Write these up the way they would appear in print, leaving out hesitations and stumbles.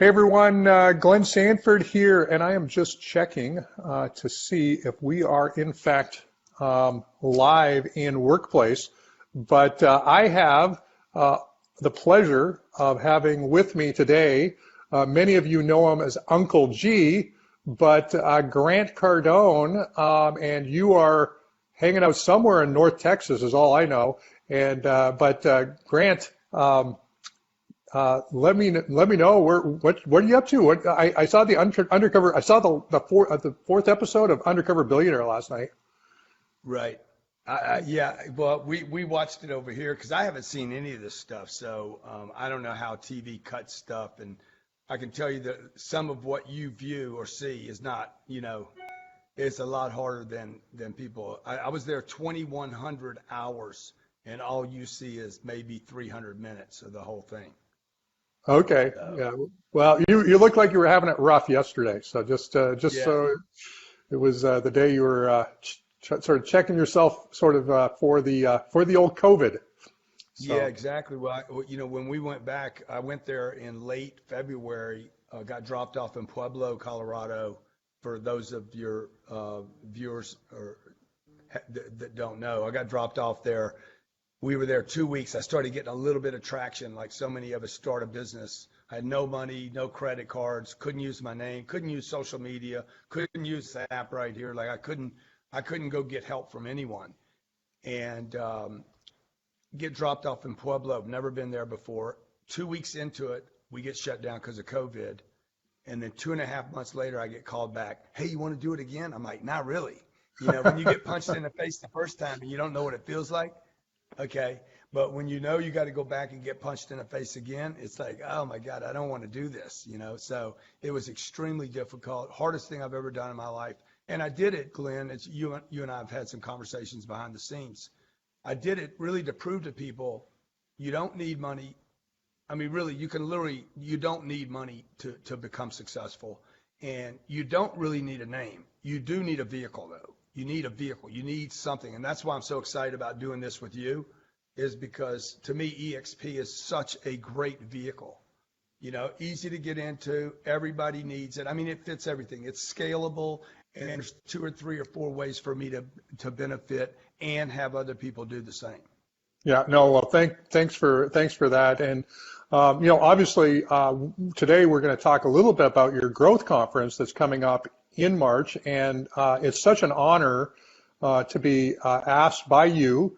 Hey everyone, Glenn Sandford here, and I am just checking to see if we are in fact live in Workplace. But I have the pleasure of having with me today, many of you know him as Uncle G, but Grant Cardone, and you are hanging out somewhere in North Texas is all I know. And but Grant, let me know what are you up to? I saw the undercover. I saw the fourth episode of Undercover Billionaire last night. Right. Yeah. Well, we watched it over here because I haven't seen any of this stuff, so I don't know how TV cuts stuff, and I can tell you that some of what you view or see is not, it's a lot harder than people. I was there 2,100 hours, and all you see is maybe 300 minutes of the whole thing. Okay. Yeah. Well, you looked like you were having it rough yesterday. So just Yeah. so it was the day you were sort of checking yourself sort of for the old COVID. So. Yeah, exactly. Well, when we went back, I went there in late February, got dropped off in Pueblo, Colorado. For those of your viewers that don't know, I got dropped off there. We were there 2 weeks. I started getting a little bit of traction, like so many of us start a business. I had no money, no credit cards, couldn't use my name, couldn't use social media, couldn't use the app right here. Like I couldn't go get help from anyone. And get dropped off in Pueblo. Never been there before. 2 weeks into it, we get shut down because of COVID. And then 2.5 months later, I get called back. Hey, you want to do it again? I'm like, not really. When you get punched in the face the first time and you don't know what it feels like, okay. But when you got to go back and get punched in the face again, it's like, oh my God, I don't want to do this, So it was extremely difficult, hardest thing I've ever done in my life. And I did it, Glenn. It's you and I have had some conversations behind the scenes. I did it really to prove to people you don't need money. I mean, really, you don't need money to become successful. And you don't really need a name. You do need a vehicle, though. You need a vehicle. You need something. And that's why I'm so excited about doing this with you, is because to me, eXp is such a great vehicle. Easy to get into. Everybody needs it. I mean, it fits everything. It's scalable. And there's 2 or 3 or 4 ways for me to benefit and have other people do the same. Yeah, no, well, thanks for that. And, obviously, today we're going to talk a little bit about your growth conference that's coming up in March. And it's such an honor to be asked by you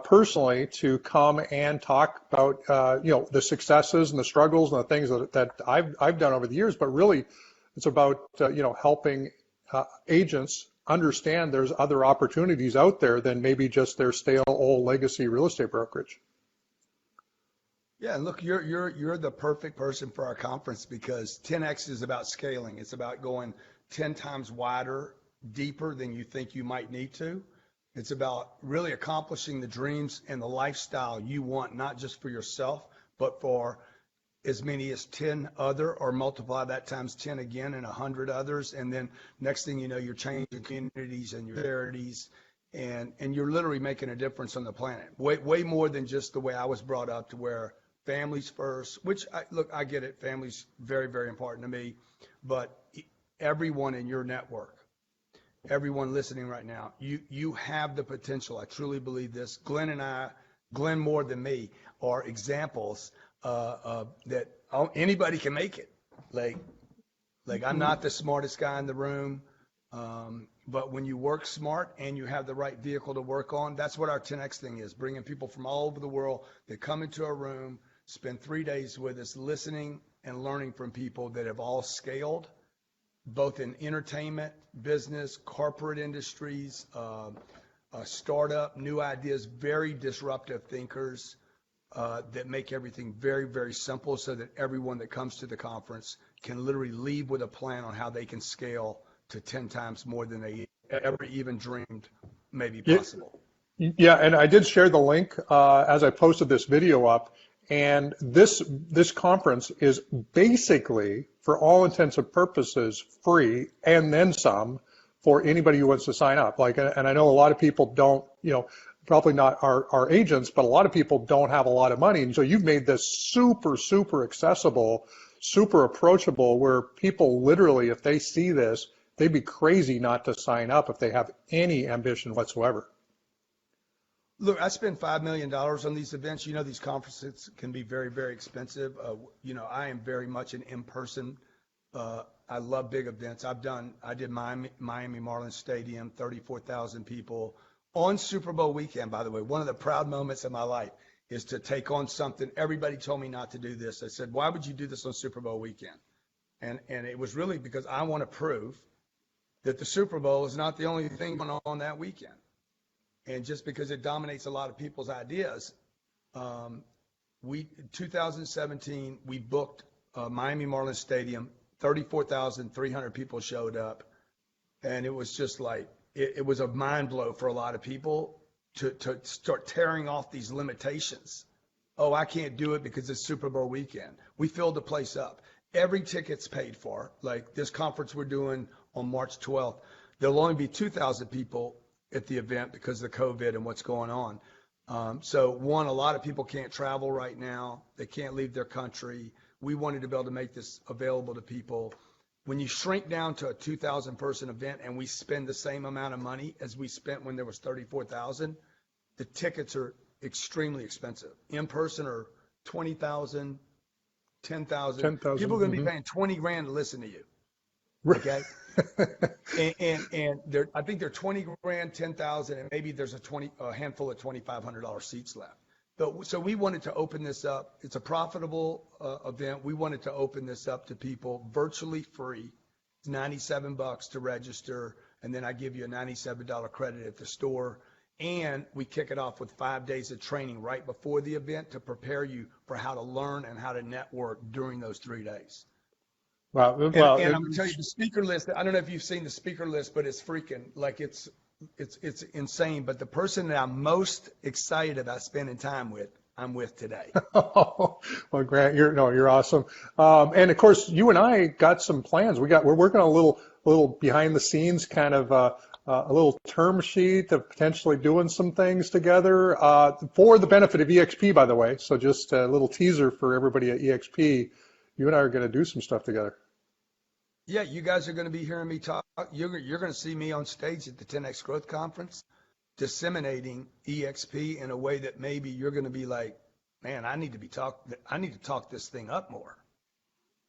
personally to come and talk about, the successes and the struggles and the things that I've done over the years. But really, it's about, helping agents understand there's other opportunities out there than maybe just their stale old legacy real estate brokerage. Yeah, and look, you're the perfect person for our conference because 10X is about scaling. It's about going 10 times wider, deeper than you think you might need to. It's about really accomplishing the dreams and the lifestyle you want, not just for yourself, but for as many as 10 other, or multiply that times 10 again and 100 others. And then next thing you know, you're changing communities and your charities, and you're literally making a difference on the planet. Way more than just the way I was brought up, to where families first, which I get it. Family's very, very important to me, but everyone in your network, everyone listening right now, you have the potential. I truly believe this. Glenn more than me, are examples that anybody can make it. Like I'm not the smartest guy in the room, but when you work smart and you have the right vehicle to work on, that's what our 10X thing is, bringing people from all over the world that come into a room, spend 3 days with us, listening and learning from people that have all scaled, both in entertainment, business, corporate industries, startup, new ideas, very disruptive thinkers, that make everything very, very simple, so that everyone that comes to the conference can literally leave with a plan on how they can scale to 10 times more than they ever even dreamed may be possible. Yeah, and I did share the link as I posted this video up. And this conference is basically, for all intents and purposes, free, and then some, for anybody who wants to sign up. And I know a lot of people don't, probably not our agents, but a lot of people don't have a lot of money. And so you've made this super, super accessible super approachable where people literally, if they see this, they'd be crazy not to sign up if they have any ambition whatsoever. Look, I spend $5 million on these events. You know, these conferences can be very, very expensive. You know, I am very much an in-person. I love big events. I did Miami Marlins Stadium, 34,000 people on Super Bowl weekend, by the way. One of the proud moments of my life is to take on something. Everybody told me not to do this. I said, why would you do this on Super Bowl weekend? And it was really because I want to prove that the Super Bowl is not the only thing going on that weekend. And just because it dominates a lot of people's ideas, 2017, we booked Miami Marlins Stadium, 34,300 people showed up. And it was just like, it was a mind blow for a lot of people to start tearing off these limitations. Oh, I can't do it because it's Super Bowl weekend. We filled the place up. Every ticket's paid for. Like this conference we're doing on March 12th, there'll only be 2,000 people at the event because of the COVID and what's going on. So one, a lot of people can't travel right now. They can't leave their country. We wanted to be able to make this available to people. When you shrink down to a 2,000 person event and we spend the same amount of money as we spent when there was 34,000, the tickets are extremely expensive. In person are 20,000, 10,000. 10,000. People are going to be paying 20 grand to listen to you. Okay. and I think they're 20 grand, 10,000, and maybe there's a handful of $2,500 seats left. So we wanted to open this up. It's a profitable event. We wanted to open this up to people virtually free. It's $97 to register, and then I give you a $97 credit at the store. And we kick it off with 5 days of training right before the event to prepare you for how to learn and how to network during those 3 days. Wow. And I'm going to tell you the speaker list. I don't know if you've seen the speaker list, but it's freaking like it's insane. But the person that I'm most excited about spending time with, I'm with today. Well, Grant, you're awesome. And of course, you and I got some plans. We're working on a little behind the scenes kind of a little term sheet of potentially doing some things together for the benefit of eXp, by the way. So just a little teaser for everybody at eXp. You and I are going to do some stuff together. Yeah, you guys are going to be hearing me talk. You're going to see me on stage at the 10X Growth Conference, disseminating eXp in a way that maybe you're going to be like, man, I need to talk this thing up more.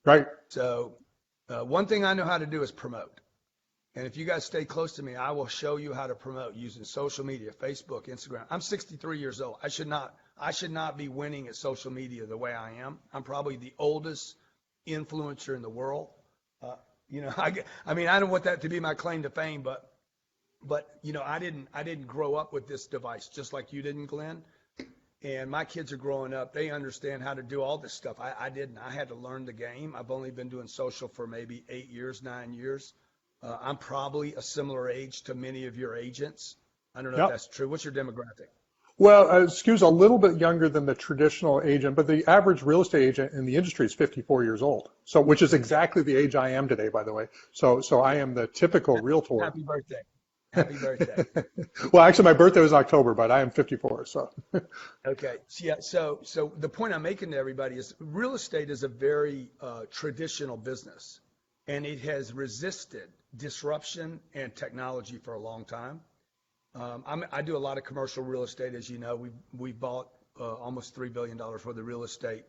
Right. So one thing I know how to do is promote. And if you guys stay close to me, I will show you how to promote using social media, Facebook, Instagram. I'm 63 years old. I should not be winning at social media the way I am. I'm probably the oldest influencer in the world. I mean, I don't want that to be my claim to fame, but I didn't grow up with this device just like you didn't, Glenn. And my kids are growing up. They understand how to do all this stuff. I didn't. I had to learn the game. I've only been doing social for maybe 8 years, 9 years. I'm probably a similar age to many of your agents. I don't know if that's true. What's your demographic? Well, Skew's a little bit younger than the traditional agent, but the average real estate agent in the industry is 54 years old. So, which is exactly the age I am today, by the way. So I am the typical realtor. Happy birthday. Happy birthday. Well, actually, my birthday was October, but I am 54. So. Okay. So the point I'm making to everybody is real estate is a very traditional business, and it has resisted disruption and technology for a long time. I do a lot of commercial real estate, as you know. We bought almost $3 billion worth of real estate.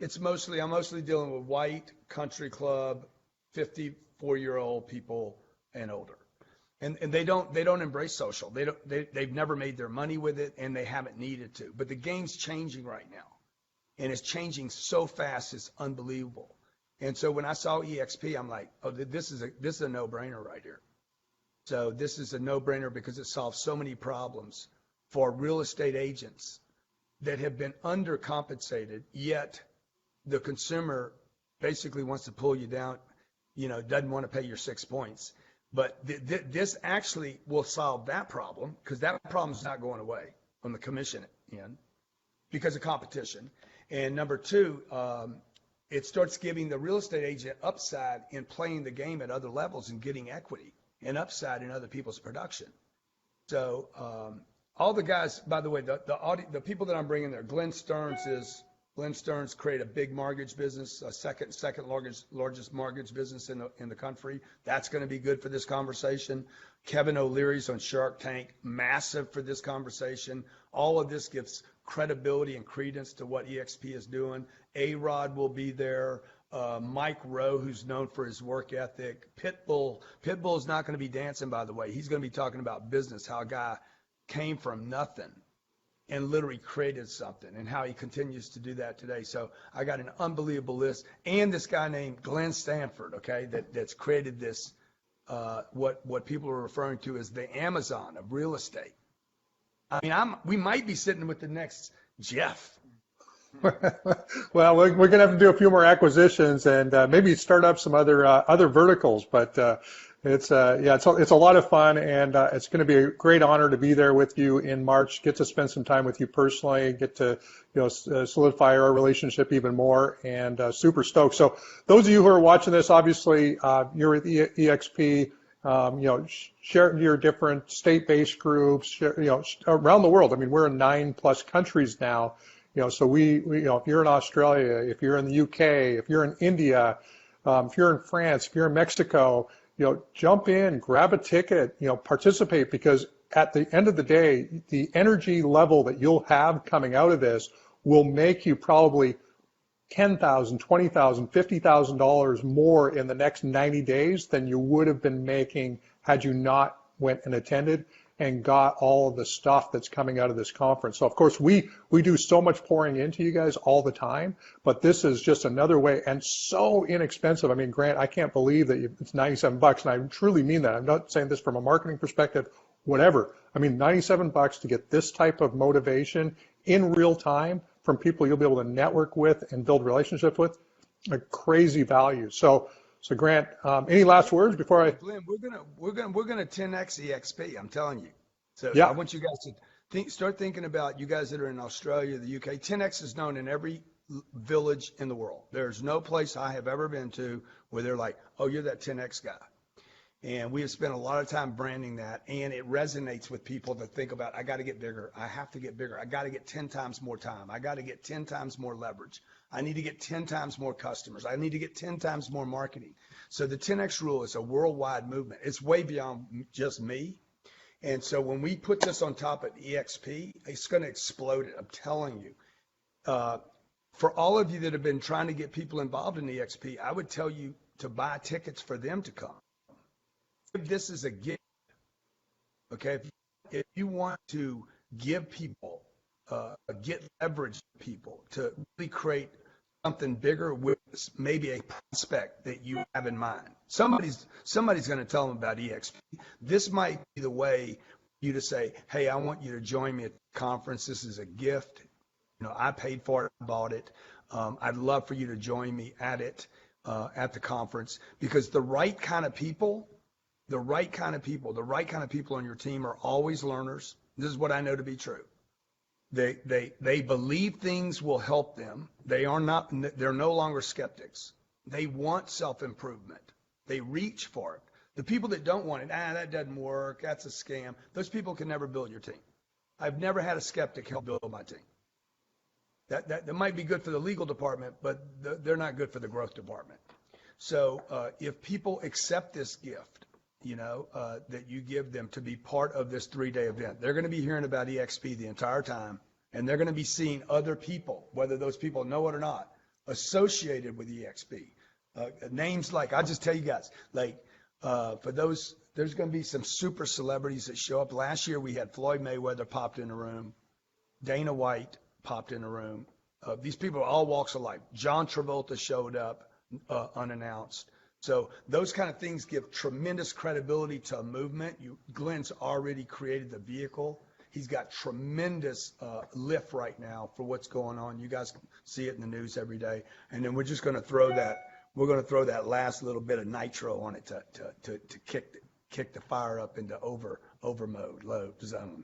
I'm mostly dealing with white country club, 54-year-old people and older, and they don't embrace social. They've never made their money with it, and they haven't needed to. But the game's changing right now, and it's changing so fast, it's unbelievable. And so when I saw eXp, I'm like, oh, this is a no-brainer right here. So this is a no-brainer because it solves so many problems for real estate agents that have been undercompensated, yet the consumer basically wants to pull you down, doesn't want to pay your 6 points. But this actually will solve that problem because that problem is not going away on the commission end because of competition. And number two, it starts giving the real estate agent upside in playing the game at other levels and getting equity and upside in other people's production. So all the guys, by the way, the people that I'm bringing there, Glenn Stearns is Glenn Stearns create a big mortgage business, a second largest mortgage business in the country. That's going to be good for this conversation. Kevin O'Leary's on Shark Tank, massive for this conversation. All of this gives credibility and credence to what eXp is doing. A-Rod will be there. Mike Rowe, who's known for his work ethic. Pitbull is not going to be dancing, by the way. He's going to be talking about business, how a guy came from nothing and literally created something, and how he continues to do that today. So I got an unbelievable list. And this guy named Glenn Sandford, okay, that's created this, what people are referring to as the Amazon of real estate. I mean, we might be sitting with the next Jeff. Well, we're going to have to do a few more acquisitions and maybe start up some other verticals. But it's a lot of fun, and it's going to be a great honor to be there with you in March. Get to spend some time with you personally. Get to solidify our relationship even more, and super stoked. So those of you who are watching this, obviously you're at eXp. Share your different state-based groups. Around the world. I mean, we're in 9+ countries now. So if you're in Australia, if you're in the UK, if you're in India, if you're in France, if you're in Mexico, jump in, grab a ticket, participate, because at the end of the day, the energy level that you'll have coming out of this will make you probably $10,000, $20,000, $50,000 more in the next 90 days than you would have been making had you not went and attended and got all of the stuff that's coming out of this conference. So of course we do so much pouring into you guys all the time, but this is just another way, and so inexpensive. I mean, Grant, I can't believe that it's $97, and I truly mean that. I'm not saying this from a marketing perspective, whatever. I mean, $97 to get this type of motivation in real time from people you'll be able to network with and build relationships with, a crazy value. So Grant, any last words before I? Glenn, we're gonna 10x eXp. I'm telling you. So yeah. I want you guys to start thinking about, you guys that are in Australia, the UK. 10x is known in every village in the world. There's no place I have ever been to where they're like, oh, you're that 10x guy. And we have spent a lot of time branding that, and it resonates with people that think about, I got to get bigger. I have to get bigger. I got to get 10 times more time. I got to get 10 times more leverage. I need to get 10 times more customers. I need to get 10 times more marketing. So the 10X rule is a worldwide movement. It's way beyond just me. And so when we put this on top of eXp, it's going to explode it. I'm telling you. For all of you that have been trying to get people involved in eXp, I would tell you to buy tickets for them to come. If this is a gift, okay, if you want to give people, get leverage to people to really create something bigger with maybe a prospect that you have in mind. Somebody's going to tell them about eXp. This might be the way for you to say, hey, I want you to join me at the conference. This is a gift. I paid for it, I bought it. I'd love for you to join me at it, at the conference, because the right kind of people on your team are always learners. This is what I know to be true. They believe things will help them. They're no longer skeptics. They want self-improvement. They reach for it. The people that don't want it, that doesn't work, that's a scam, those people can never build your team. I've never had a skeptic help build my team. That might be good for the legal department, but they're not good for the growth department. So if people accept this gift, that you give them to be part of this 3-day event, they're going to be hearing about eXp the entire time, and they're going to be seeing other people, whether those people know it or not, associated with eXp. Names like, I'll just tell you guys, for those, there's going to be some super celebrities that show up. Last year we had Floyd Mayweather popped in the room, Dana White popped in the room. These people are all walks of life. John Travolta showed up unannounced. So those kind of things give tremendous credibility to a movement. Glenn's already created the vehicle. He's got tremendous lift right now for what's going on. You guys see it in the news every day. And then we're just going to throw that last little bit of nitro on it to kick the fire up into over mode, low zone.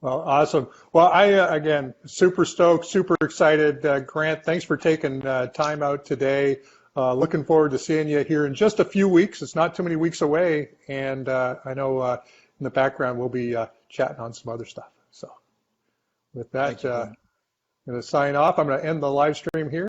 Well, awesome. Well, again, super stoked, super excited. Grant, thanks for taking time out today. Looking forward to seeing you here in just a few weeks. It's not too many weeks away, and I know in the background we'll be chatting on some other stuff. So with that, going to sign off. I'm going to end the live stream here.